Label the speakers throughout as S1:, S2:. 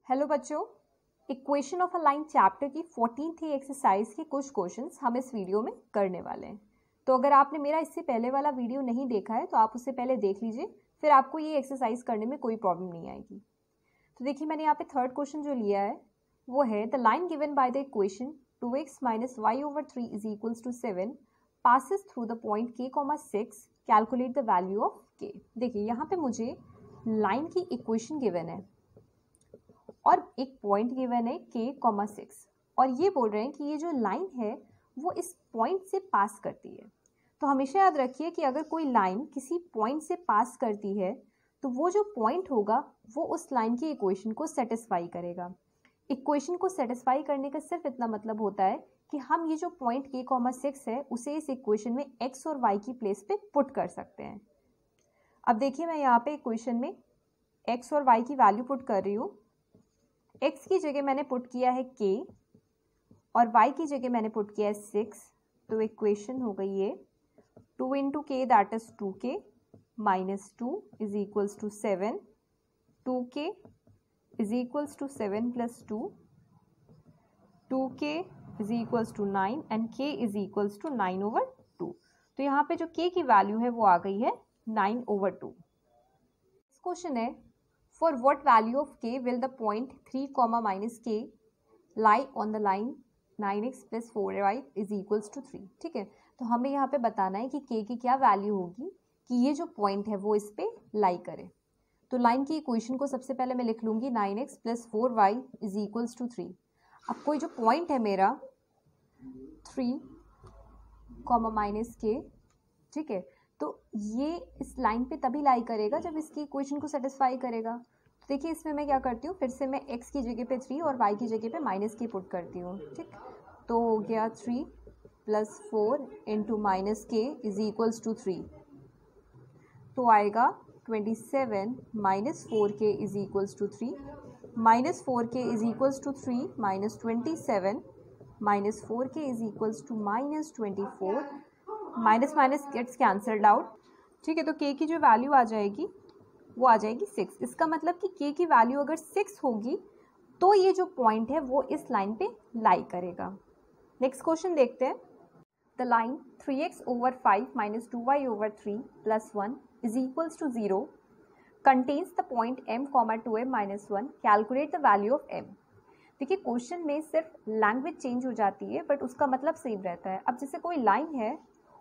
S1: Hello बच्चों, equation of a line chapter की 14th exercise के कुछ क्वेश्चंस हम इस वीडियो में करने वाले हैं। तो अगर आपने मेरा इससे पहले वाला वीडियो नहीं देखा है तो आप उससे पहले देख लीजिए, फिर आपको ये एक्सरसाइज करने में कोई प्रॉब्लम नहीं आएगी। तो देखिए, मैंने यहाँ पे थर्ड क्वेश्चन जो लिया है वो है the line given by the equation 2x - y/3 = 7 passes through the point k, 6, calculate the value of k। देखिए, यहाँ पे मुझे लाइन की इक्वेशन गिवन है और एक पॉइंट गिवन है k, 6 और ये बोल रहे हैं कि ये जो लाइन है वो इस पॉइंट से पास करती है। तो हमेशा याद रखिए कि अगर कोई लाइन किसी पॉइंट से पास करती है तो वो जो पॉइंट होगा वो उस लाइन की इक्वेशन को सेटिस्फाई करेगा। इक्वेशन को सेटिस्फाई करने का सिर्फ इतना मतलब होता है कि हम ये जो पॉइंट k, 6 है उसे इस इक्वेशन में x और y की प्लेस पे पुट कर सकते हैं। अब देखिए, मैं यहाँ पे इक्वेशन में x और y की वैल्यू पुट कर रही हूँ। x की जगह मैंने पुट किया है k और y की जगह मैंने पुट किया है 6। तो इक्वेशन हो गई ये 2 × k that is 2k - 2 = 7, 2k = 7 + 2, 2k = 9 and k = 9/2। तो यहाँ पे जो k की वैल्यू है वो आ गई है 9/2। क्वेश्चन है for what value of k will the point 3, - k lie on the line 9x + 4y = 3। ठीक है, तो हमें यहाँ पे बताना है कि k की क्या वैल्यू होगी कि ये जो पॉइंट है वो इस पे लाई करे। तो लाइन की इक्वेशन को सबसे पहले मैं लिख लूँगी 9x + 4y = 3। अब कोई जो पॉइंट है मेरा 3, -k, ठीक है, तो ये इस लाइन पे तभी लाई करेगा जब इसकी इक्वेशन को सेटिस्फाई करेगा। तो देखिए, इसमें मैं क्या करती हूँ, फिर से मैं x की जगह पे 3 और y की जगह पे -k पुट करती हूँ। ठीक, तो हो गया 3 + 4 × -k = 3। तो आएगा 27 - 4k = 3, -4k = 3 -27 - 4k = -24, minus gets cancelled out. ठीक है, तो k की जो वैल्यू आ जाएगी वो आ जाएगी 6। इसका मतलब कि k की वैल्यू अगर 6 होगी तो ये जो पॉइंट है वो इस लाइन पे लाई करेगा। नेक्स्ट क्वेश्चन देखते हैं। The line 3x/5 - 2y/3 + 1 = 0 contains the point m, 2m - 1, calculate the value of m। देखिए, क्वेश्चन में सिर्फ लैंग्वेज चेंज हो जाती है बट उसका मतलब सेम रहता है। अब जैसे कोई लाइन है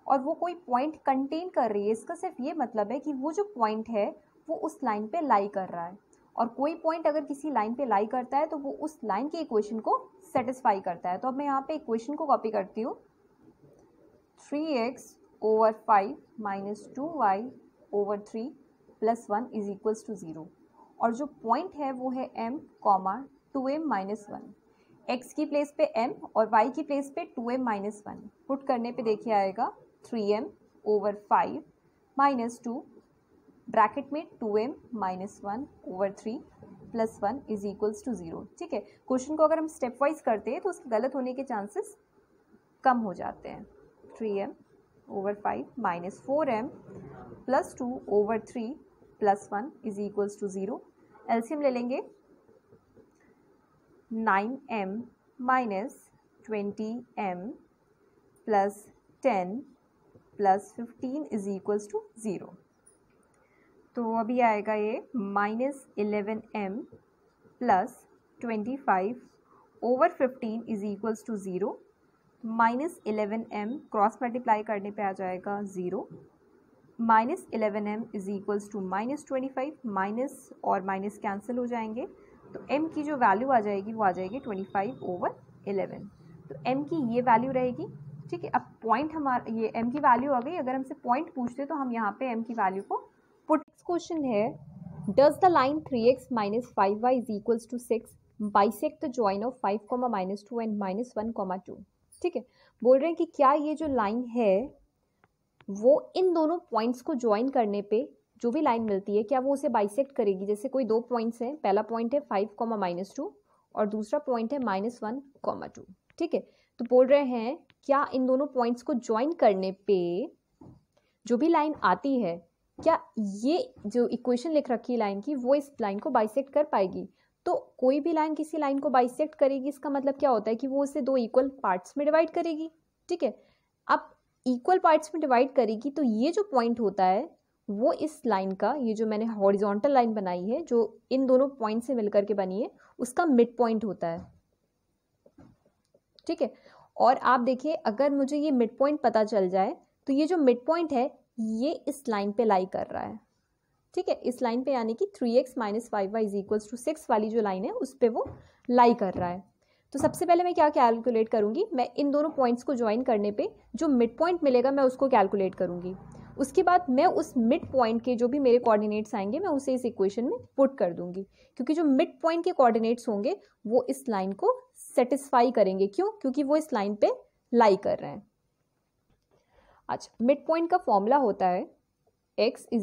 S1: और वो कोई पॉइंट कंटेन कर रही है, इसका सिर्फ ये मतलब है कि वो जो पॉइंट है वो उस लाइन पे लाई कर रहा है, और कोई पॉइंट अगर किसी लाइन पे लाई करता है तो वो उस लाइन की इक्वेशन को सेटिस्फाई करता है। तो अब मैं यहाँ पे इक्वेशन को कॉपी करती हूँ, 3x/5 - 2y/3 + 1 = 0 और जो पॉइंट है वो है m, 2m - 1। x की प्लेस पे m और y की प्लेस पे 2m - 1 पुट करने पे देखिए आएगा 3m/5 - 2 ब्रैकेट में 2m - 1/3 + 1 = 0। ठीक है, क्वेश्चन को अगर हम स्टेप वाइज करते हैं तो उसके गलत होने के चांसेस कम हो जाते हैं। 3m/5 - 4m + 2/3 + 1 = 0। एलसीएम ले लेंगे, 9m - 20m + 10 + 15 = 0। तो अभी आएगा ये -11m + 25/15 = 0। -11m क्रॉस मल्टीप्लाई करने पे आ जाएगा 0। -11m = -25, माइनस और माइनस कैंसिल हो जाएंगे, तो m की जो वैल्यू आ जाएगी वो आ जाएगी 25/11। तो m की ये वैल्यू रहेगी। ठीक है, अब पॉइंट हमारा ये m की वैल्यू आ गई। अगर हमसे पॉइंट पूछते तो हम यहाँ पे m की वैल्यू को पुट। क्वेश्चन है, does the line 3x - 5y = 6 bisect the join of 5, -2 and -1, 2। ठीक है, बोल रहे हैं कि क्या ये जो लाइन है वो इन दोनों पॉइंट्स को ज्वाइन करने पे जो भी लाइन मिलती है क्या वो उसे बाइसेक्ट करेगी। जैसे कोई दो पॉइंट्स हैं, पहला पॉइंट है 5, -2 और दूसरा पॉइंट है -1, 2। ठीक है, तो बोल रहे हैं क्या इन दोनों पॉइंट्स को ज्वाइन करने पे जो भी लाइन आती है क्या ये जो इक्वेशन लिख रखी है लाइन की वो इस लाइन को बाइसेक्ट कर पाएगी। तो कोई भी लाइन किसी लाइन को बाइसेक्ट करेगी, इसका मतलब क्या होता है कि वो उसे दो इक्वल पार्ट्स में डिवाइड करेगी, ठीक है। अब इक्वल पार्ट्स में डिवाइड करेगी तो ये जो पॉइंट होता है वो इस लाइन का, ये जो मैंने हॉरिजॉन्टल लाइन बनाई है जो इन दोनों पॉइंट से मिलकर के बनी है, उसका मिड पॉइंट होता है, ठीक है। और आप देखिए अगर मुझे ये मिड पॉइंट पता चल जाए तो ये जो मिड पॉइंट है ये इस लाइन पे लाई कर रहा है, ठीक है, इस लाइन पे, यानी कि 3x - 5y = 6 वाली जो लाइन है उस पे वो लाई कर रहा है। तो सबसे पहले मैं क्या कैलकुलेट करूंगी, मैं इन दोनों पॉइंट्स को ज्वाइन करने पे जो मिड पॉइंट मिलेगा मैं उसको कैलकुलेट करूंगी। उसके बाद मैं उस मिड पॉइंट के जो भी मेरे कोऑर्डिनेट्स आएंगे मैं उसे इस इक्वेशन में पुट कर दूंगी, क्योंकि जो मिड पॉइंट के कोऑर्डिनेट्स होंगे वो इस लाइन को सेटिस्फाई करेंगे। क्यों? क्योंकि वो इस लाइन पे लाई कर रहे हैं। अच्छा, मिड पॉइंट का फॉर्मूला होता है x =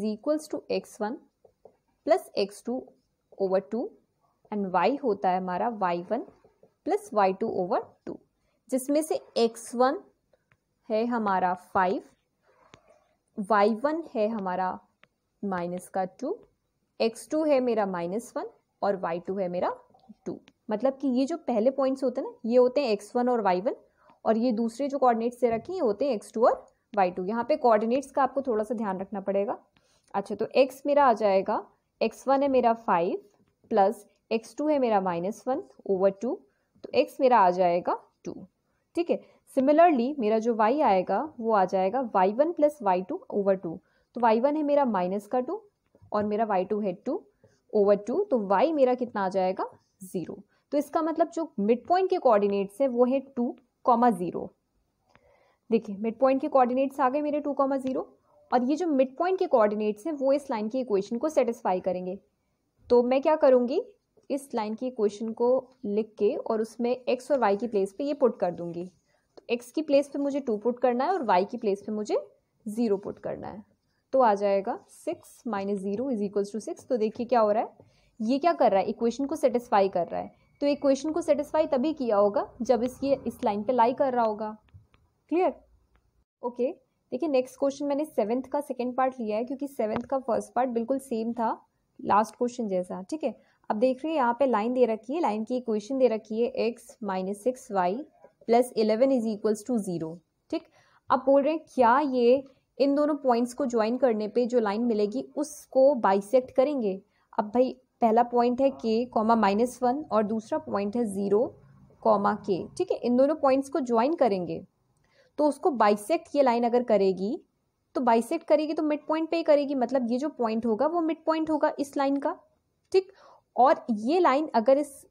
S1: x1 + x2/2 and y होता है हमारा y1 + y2/2, जिसमें से x1 है हमारा 5, y1 है हमारा -2, x2 है मेरा -1 और y2 है मेरा 2। मतलब कि ये जो पहले पॉइंट्स होते हैं ना, ये होते हैं x1 और y1, और ये दूसरे जो कोऑर्डिनेट्स दे रखे हैं ये होते हैं x2 और y2। यहाँ पे कोऑर्डिनेट्स का आपको थोड़ा सा ध्यान रखना पड़ेगा। अच्छा, तो x मेरा आ जाएगा, x1 है मेरा 5 प्लस x2 है मेरा -1/2, तो x मेरा आ जाएगा 2, ठीक है। सिमिलरली मेरा जो y आएगा वो आ जाएगा y1 + y2/2, तो y1 है मेरा -2 और मेरा y2 है 2/2, तो y मेरा कितना आ जाएगा 0। तो इसका मतलब जो मिड पॉइंट के कोऑर्डिनेट्स है वो है 2, 0। देखिए मिड पॉइंट के कोऑर्डिनेट्स आ गए मेरे 2, 0, और ये जो मिड पॉइंट के कोऑर्डिनेट्स हैं वो इस लाइन की इक्वेशन को सेटिस्फाई करेंगे। तो मैं क्या करूँगी, इस लाइन की इक्वेशन को लिख के और उसमें x और y की प्लेस पे ये पुट कर दूंगी। तो x की प्लेस पे मुझे 2 पुट करना है और y की प्लेस पे मुझे 0 पुट करना है। तो आ जाएगा 6 - 0 = 6। तो देखिए क्या हो रहा है, ये क्या कर रहा है, इक्वेशन को सेटिस्फाई कर रहा है। तो इक्वेशन को सेटिस्फाई तभी किया होगा जब इस लाइन पे लाई कर रहा होगा। क्लियर? ओके, देखिए नेक्स्ट क्वेश्चन मैंने 7th का सेकेंड पार्ट लिया है, क्योंकि 7th का फर्स्ट पार्ट बिल्कुल सेम था लास्ट क्वेश्चन जैसा, ठीक है। अब देख रहे हैं यहाँ पे लाइन दे रखी है, लाइन की इक्वेशन दे रखी है x - 6y + 11 = 0, ठीक। अब बोल रहे हैं क्या ये इन दोनों पॉइंट्स को ज्वाइन करने पे जो लाइन मिलेगी उसको बाइसेक्ट करेंगे। अब भाई पहला पॉइंट है k, -1 और दूसरा पॉइंट है 0, k, ठीक है। इन दोनों पॉइंट्स को ज्वाइन करेंगे तो उसको बाइसेक्ट ये लाइन अगर करेगी तो बाइसेक्ट करेगी तो मिड पॉइंट पे ही करेगी, मतलब ये जो पॉइंट होगा वो मिड पॉइंट होगा इस लाइन का, ठीक। और ये लाइन अगर इस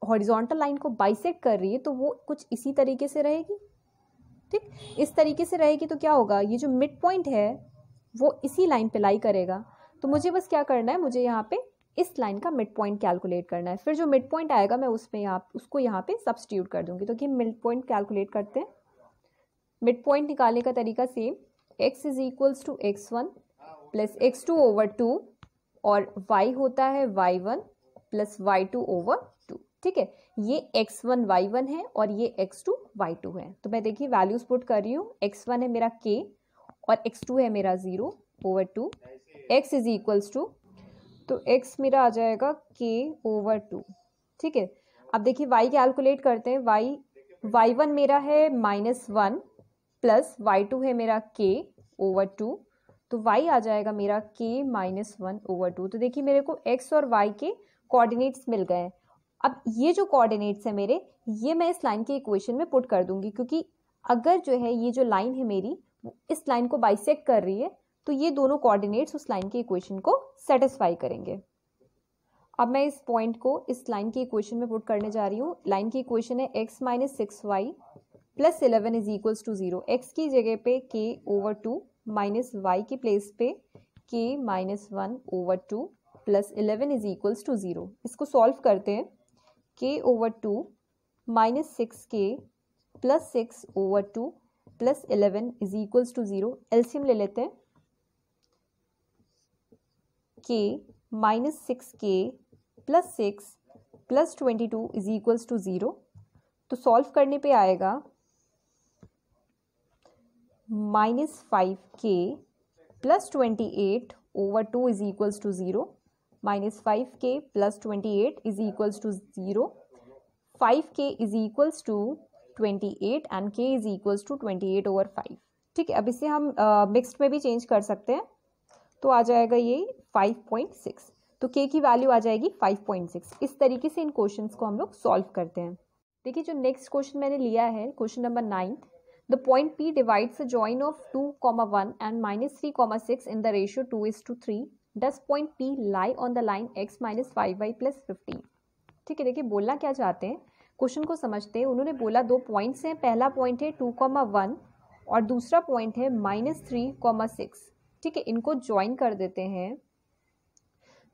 S1: हॉरिजॉन्टल लाइन को बाइसेक्ट कर रही है तो वो कुछ इसी तरीके से रहेगी, ठीक। इस तरीके से रहेगी तो क्या होगा, ये जो मिड पॉइंट है वो इसी लाइन पे लाई करेगा। तो मुझे बस क्या करना है, मुझे यहाँ पे इस लाइन का मिड पॉइंट कैलकुलेट करना है। फिर जो मिड पॉइंट आएगा मैं उसको यहाँ पे सब्स्टिट्यूट कर दूंगी। तो कि मिड पॉइंट कैलकुलेट करते हैं। मिड पॉइंट निकालने का तरीका सेम, x = x1 + x2/2 और y होता है y1 + y2/2, ठीक है। ये x1 y1 है और ये x2 y2 है। तो मैं देखिए वैल्यूज पुट कर रही हूँ, x1 है मेरा k और x2 है मेरा 0/2, x = तो x मेरा आ जाएगा k/2, ठीक है। अब देखिए y कैलकुलेट करते हैं, y1 मेरा है -1 प्लस y2 है मेरा k/2, तो y आ जाएगा मेरा k - 1/2। तो देखिए मेरे को x और y के कोऑर्डिनेट्स मिल गए हैं। अब ये जो कोऑर्डिनेट्स है मेरे, ये मैं इस लाइन की इक्वेशन में पुट कर दूंगी, क्योंकि अगर जो है ये जो लाइन है मेरी इस लाइन को बाइसेक्ट कर रही है तो ये दोनों कोऑर्डिनेट्स उस लाइन की इक्वेशन को सेटिस्फाई करेंगे। अब मैं इस पॉइंट को इस लाइन की इक्वेशन में पुट करने जा रही हूँ। लाइन की इक्वेशन है x - 6y + 11 = 0। x की जगह पे k/2 माइनस y की प्लेस पे k - 1/2 + 11 = 0। इसको सॉल्व करते हैं। k/2 - 6k + 6/2 + 11 = 0। एलसीएम ले लेते हैं। k - 6k + 6 + 22 = 0। तो सॉल्व करने पे आएगा -5k + 28/2 = 0, -5k + 28 is equals to 0, 5k is equals to 28 and k is equals to 28/5। ठीक है, अब इसे हम मिक्स्ड में भी चेंज कर सकते हैं, तो आ जाएगा ये 5.6, तो k की वैल्यू आ जाएगी 5.6। इस तरीके से इन क्वेश्चंस को हम लोग सॉल्व करते हैं। देखिए जो नेक्स्ट क्वेश्चन मैंने लिया है, question number 9, the point P divides a join of 2,1 and -3,6 in the ratio 2:3। Does point P lie on the line x -5y + 15। ठीक है, देखिए बोलना क्या चाहते हैं, क्वेश्चन को समझते हैं। उन्होंने बोला दो पॉइंट्स हैं, पहला पॉइंट है 2,1 और दूसरा पॉइंट है -3,6। ठीक है, इनको ज्वाइन कर देते हैं।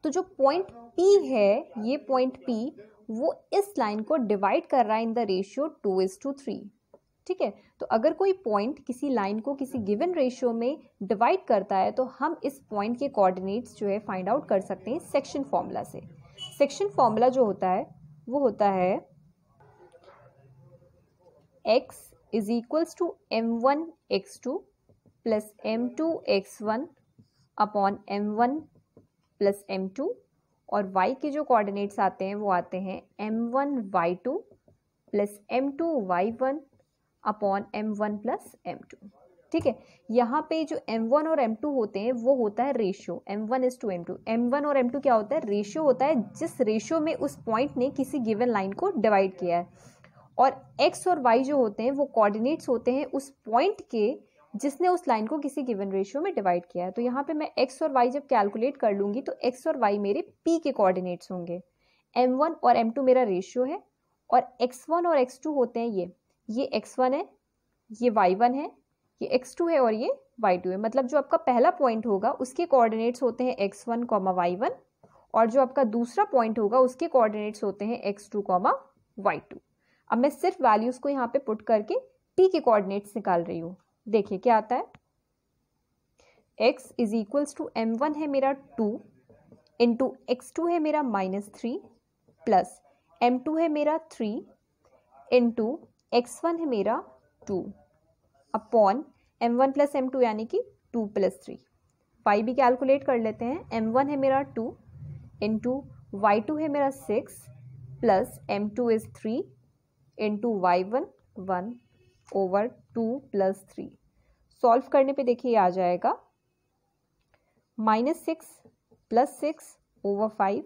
S1: तो जो पॉइंट P है, ये पॉइंट P वो इस लाइन को डिवाइड कर रहा है इन द रेशियो 2:3। ठीक है, तो अगर कोई पॉइंट किसी लाइन को किसी गिवन रेशियो में डिवाइड करता है तो हम इस पॉइंट के कोऑर्डिनेट्स जो है फाइंड आउट कर सकते हैं सेक्शन फॉर्मूला से। सेक्शन फॉर्मूला जो होता है वो होता है x is equals to m1x2 plus m2x1 upon m1 plus m2, और y के जो कोऑर्डिनेट्स आते हैं वो आते हैं m1y2 plus m2y1 upon m1 plus m2। ठीक है, यहाँ पे जो m1 और m2 होते हैं वो होता है रेशियो m1:m2। m1 और m2 क्या होता है, रेशियो होता है जिस रेशियो में उस पॉइंट ने किसी गिवन लाइन को डिवाइड किया है, और x और y जो होते हैं वो कोऑर्डिनेट्स होते हैं उस पॉइंट के जिसने उस लाइन को किसी गिवन रेशियो में डिवाइड किया है। तो यहाँ पे मैं x और y जब कैलकुलेट कर लूँगी तो x और y मेरे p के कोऑर्डिनेट्स होंगे, m1 और m2 मेरा रेशियो है, और x1 और x2 होते हैं ये x1 है, ये y1 है, ये x2 है और ये y2 है। मतलब जो आपका पहला पॉइंट होगा उसके कोऑर्डिनेट्स होते हैं x1, y1, और जो आपका दूसरा पॉइंट होगा उसके कोऑर्डिनेट्स होते हैं x2, y2। अब मैं सिर्फ वैल्यूज को यहाँ पे पुट करके p के कोऑर्डिनेट्स निकाल रही हूँ। देखिए क्या आता है, x is equals to m1 है मेरा 2 इंटू x2 है मेरा -3 प्लस m2 है मेरा 3 इंटू x1 है मेरा 2 अपॉन m1 प्लस m2 यानी कि 2 + 3। y भी कैलकुलेट कर लेते हैं, m1 है मेरा 2 इंटू y2 है मेरा 6 plus m2 is 3 into y1 1 over 2 + 3। Solve करने पे देखिए आ जाएगा -6 + 6 over 5,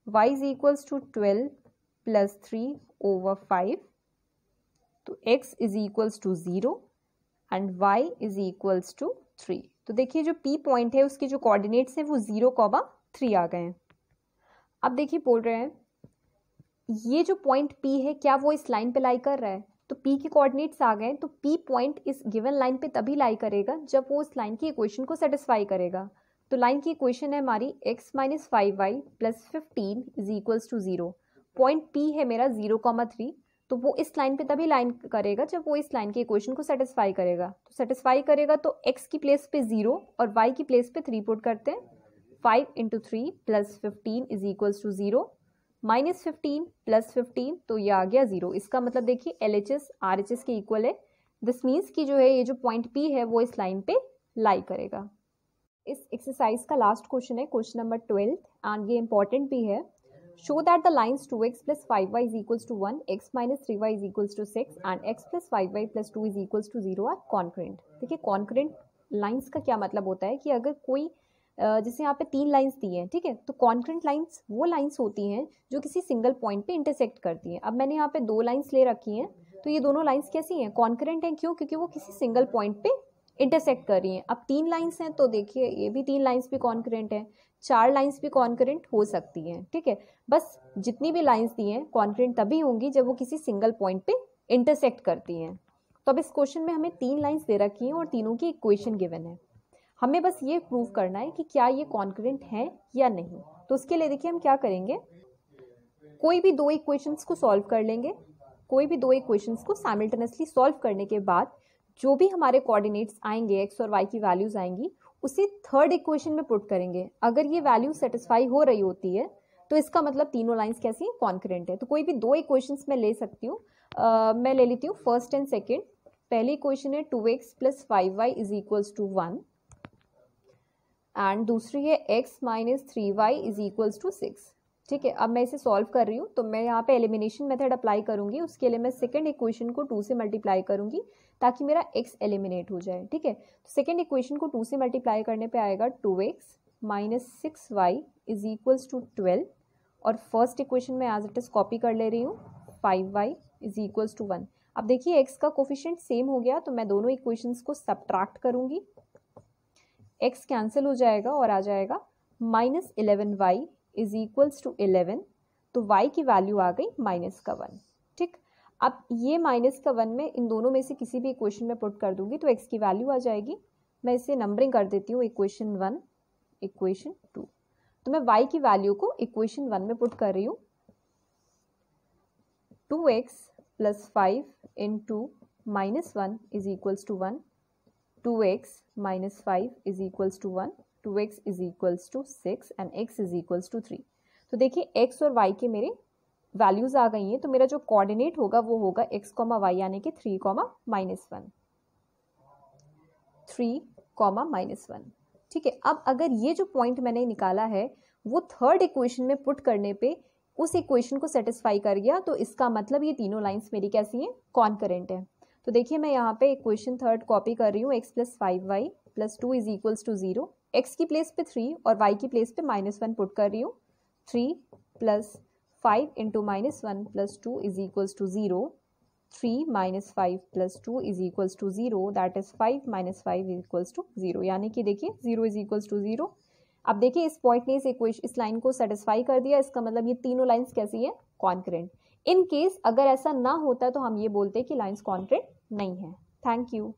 S1: y is equals to 12 + 3 over 5, तो x is equals to 0 and y is equals to 3। तो देखिए जो p पॉइंट है उसके जो कोऑर्डिनेट्स हैं वो 0,3 आ गए हैं। अब देखिए बोल रहे हैं ये जो पॉइंट p है क्या वो इस लाइन पे लाई कर रहा है, तो p के कोऑर्डिनेट्स आ गए, तो p पॉइंट इस गिवन लाइन पे तभी लाई करेगा जब वो उस लाइन की इक्वेशन को सेटिस्फाई करेगा। तो लाइन की इक्वेशन है हमारी x - 5y + 15 is equals to 0। Point p है मेरा 0,3, तो वो इस लाइन पे तभी लाइन करेगा जब वो इस लाइन की इक्वेशन को सेटिस्फाई करेगा। तो सेटिस्फाई करेगा तो x की प्लेस पे 0 और y की प्लेस पे 3 पुट करते हैं। 5 × 3 + 15 इज इक्वल्स टू 0, -15 + 15 तो ये आ गया 0। इसका मतलब देखिए LHS RHS के इक्वल है। दिस मीन्स कि जो है ये जो पॉइंट P है वो इस लाइन पे लाई करेगा। इस एक्सरसाइज का लास्ट क्वेश्चन है क्वेश्चन नंबर 12 एंड ये इंपॉर्टेंट भी है। Show that the lines 2x + 5y is equals to 1, x - 3y is equals to 6 and x + 5y + 2 is equals to 0 are concurrent. देखिए कॉन्करेंट लाइन्स का क्या मतलब होता है कि अगर कोई जैसे यहाँ पे 3 लाइंस दी हैं, ठीक है, तो कॉन्करेंट लाइंस वो लाइंस होती हैं जो किसी सिंगल पॉइंट पे इंटरसेक्ट करती हैं। अब मैंने यहाँ पे 2 लाइंस ले रखी हैं, तो ये दोनों लाइंस कैसी हैं, कॉन्करेंट हैं। क्यों? क्योंकि वो किसी सिंगल पॉइंट पे इंटरसेक्ट कर रही हैं। अब 3 लाइंस हैं तो देखिए ये भी 3 लाइंस भी कॉन्करेंट हैं, 4 लाइंस भी कॉन्करेंट हो सकती हैं। ठीक है, बस जितनी भी लाइंस दी हैं कॉन्करेंट तभी होंगी जब वो किसी सिंगल पॉइंट पे इंटरसेक्ट करती हैं। तो अब इस क्वेश्चन में हमें 3 लाइंस दे रखी हैं और तीनों की इक्वेशन गिवन है। हमें बस ये प्रूव करना है कि क्या ये कॉन्करेंट है या नहीं। तो उसके लिए देखिए हम क्या करेंगे, कोई भी 2 इक्वेशंस को सॉल्व कर लेंगे। कोई भी 2 इक्वेशंस को साइमल्टेनियसली सॉल्व करने के बाद जो भी हमारे कोऑर्डिनेट्स आएंगे, x और y की वैल्यूज आएंगी, उसे थर्ड इक्वेशन में पुट करेंगे। अगर ये वैल्यू सेटिस्फाई हो रही होती है तो इसका मतलब तीनों लाइंस कैसी हैं, कॉन्करेंट है। तो कोई भी 2 इक्वेशंस मैं ले सकती हूँ। मैं ले लेती हूँ फर्स्ट एंड सेकेंड। पहली इक्वेशन है 2x + 5y is equals to 1 and दूसरी है x minus 3y is equals to 6। ठीक है, अब मैं इसे सॉल्व कर रही हूँ, तो मैं यहाँ पे एलिमिनेशन मेथड अप्लाई करूँगी। उसके लिए मैं सेकंड इक्वेशन को 2 से मल्टीप्लाई करूँगी ताकि मेरा x एलिमिनेट हो जाए। ठीक है, तो सेकंड इक्वेशन को 2 से मल्टीप्लाई करने पे आएगा 2x minus 6y is equals to 12, और फर्स्ट इक्वेशन में एज इट इज कॉपी कर ले रही हूँ 5y इज इक्वल्स टू 1। अब देखिए x का कोफिशिएंट सेम हो गया, तो मैं दोनों इक्वेशंस को सब्ट्रैक्ट करूँगी, x कैंसिल हो जाएगा और आ जाएगा minus 11y is equals to 11, तो y की वैल्यू आ गई -1। ठीक, अब ये -1 में इन दोनों में से किसी भी इक्वेशन में पुट कर दूंगी तो x की वैल्यू आ जाएगी। मैं इसे नंबरिंग कर देती हूँ, इक्वेशन 1, इक्वेशन 2। तो मैं y की वैल्यू को इक्वेशन 1 में पुट कर रही हूँ, 2x plus 5 into -1 is equals to 1, 2x minus 5 is equals to 1, 2x is equals to 6 and x is equals to 3। तो देखिए x और y के मेरे वैल्यूज आ गई हैं, तो मेरा जो कोऑर्डिनेट होगा वो होगा x, y यानी कि 3, -1, 3, -1। ठीक है, अब अगर ये जो पॉइंट मैंने निकाला है वो थर्ड इक्वेशन में पुट करने पे उस इक्वेशन को सेटिस्फाई कर गया, तो इसका मतलब ये तीनों लाइंस मेरी कैसी हैं, कॉन्करेंट है। तो देखिए मैं यहाँ पे इक्वेशन थर्ड कॉपी कर रही हूँ, x plus 5y plus 2 is equals to 0, x की प्लेस पे 3 और y की प्लेस पे -1 पुट कर रही हूँ, 3 plus 5 into -1 plus 2 is equals to 0, 3 minus 5 plus 2 is equals to 0, that is 5 minus 5 is equals to 0, यानी कि देखिए 0 इज इक्वल्स टू 0। अब देखिए इस पॉइंट ने इस लाइन को सेटिस्फाई कर दिया, इसका मतलब ये तीनों लाइंस कैसी हैं, कॉन्करेंट। इन केस अगर ऐसा ना होता तो हम ये बोलते कि लाइंस कॉन्करेंट नहीं है। Thank you.